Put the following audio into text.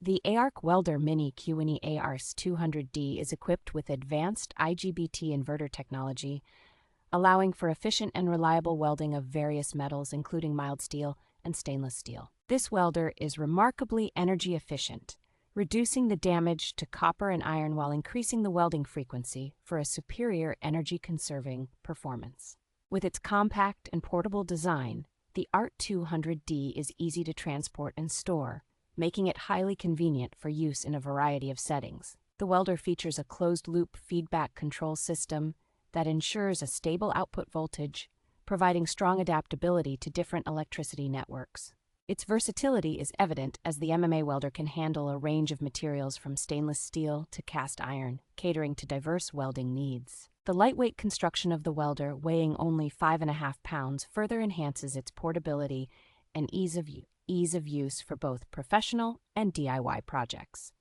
The ARC Welder Mini Cuwiny ARC200D is equipped with advanced IGBT inverter technology, allowing for efficient and reliable welding of various metals, including mild steel and stainless steel. This welder is remarkably energy efficient, reducing the damage to copper and iron while increasing the welding frequency for a superior energy-conserving performance. With its compact and portable design, the ARC200D is easy to transport and store, making it highly convenient for use in a variety of settings. The welder features a closed-loop feedback control system that ensures a stable output voltage, providing strong adaptability to different electricity networks. Its versatility is evident as the MMA welder can handle a range of materials from stainless steel to cast iron, catering to diverse welding needs. The lightweight construction of the welder, weighing only 5.5 pounds, further enhances its portability and ease of use for both professional and DIY projects.